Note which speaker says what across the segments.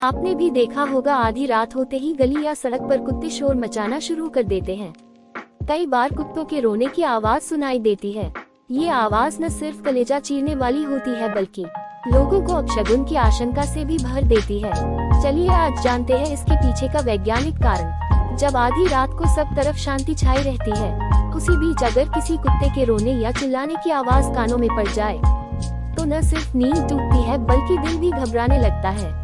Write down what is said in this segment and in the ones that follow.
Speaker 1: आपने भी देखा होगा, आधी रात होते ही गली या सड़क पर कुत्ते शोर मचाना शुरू कर देते हैं। कई बार कुत्तों के रोने की आवाज सुनाई देती है। ये आवाज न सिर्फ कलेजा चीरने वाली होती है बल्कि लोगों को अपशगुन की आशंका से भी भर देती है। चलिए आज जानते हैं इसके पीछे का वैज्ञानिक कारण। जब आधी रात को सब तरफ शांति छाई रहती है, उसी बीच अगर किसी कुत्ते के रोने या चिल्लाने की आवाज कानों में पड़ जाए तो न सिर्फ नींद टूटती है बल्कि दिल भी घबराने लगता है।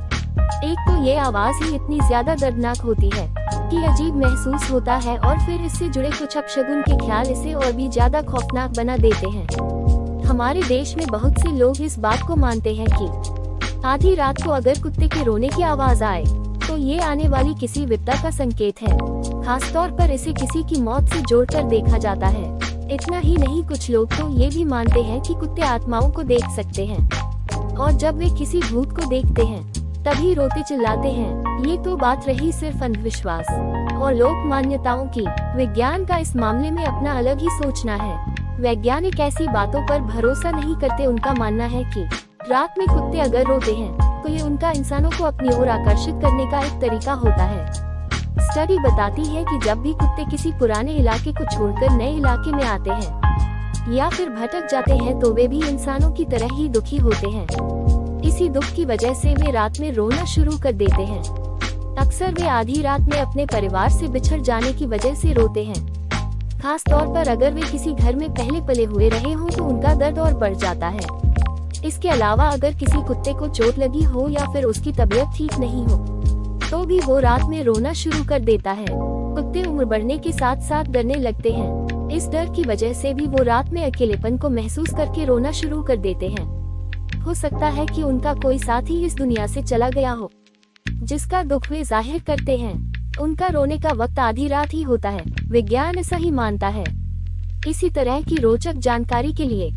Speaker 1: एक तो ये आवाज ही इतनी ज्यादा दर्दनाक होती है कि अजीब महसूस होता है, और फिर इससे जुड़े कुछ अपशगुन के ख्याल इसे और भी ज्यादा खौफनाक बना देते हैं। हमारे देश में बहुत से लोग इस बात को मानते हैं कि आधी रात को अगर कुत्ते के रोने की आवाज आए तो ये आने वाली किसी विपदा का संकेत है। खासतौर पर इसे किसी की मौत से जोड़कर देखा जाता है। इतना ही नहीं, कुछ लोग तो ये भी मानते हैं कि कुत्ते आत्माओं को देख सकते हैं और जब वे किसी भूत को देखते हैं तभी रोते चिल्लाते हैं। ये तो बात रही सिर्फ अंधविश्वास और लोक मान्यताओं की। विज्ञान का इस मामले में अपना अलग ही सोचना है। वैज्ञानिक ऐसी बातों पर भरोसा नहीं करते। उनका मानना है कि रात में कुत्ते अगर रोते हैं तो ये उनका इंसानों को अपनी ओर आकर्षित करने का एक तरीका होता है। स्टडी बताती है कि जब भी कुत्ते किसी पुराने इलाके को छोड़कर नए इलाके में आते हैं या फिर भटक जाते हैं तो वे भी इंसानों की तरह ही दुखी होते हैं। इसी दुख की वजह से वे रात में रोना शुरू कर देते हैं। अक्सर वे आधी रात में अपने परिवार से बिछड़ जाने की वजह से रोते हैं। खास तौर पर अगर वे किसी घर में पहले पले हुए रहे हों तो उनका दर्द और बढ़ जाता है। इसके अलावा अगर किसी कुत्ते को चोट लगी हो या फिर उसकी तबीयत ठीक नहीं हो तो भी वो रात में रोना शुरू कर देता है। कुत्ते उम्र बढ़ने के साथ साथ डरने लगते हैं। इस डर की वजह से भी वो रात में अकेलेपन को महसूस करके रोना शुरू कर देते हैं। हो सकता है कि उनका कोई साथी इस दुनिया से चला गया हो जिसका दुख वे जाहिर करते हैं। उनका रोने का वक्त आधी रात ही होता है। विज्ञान ऐसा ही मानता है। इसी तरह की रोचक जानकारी के लिए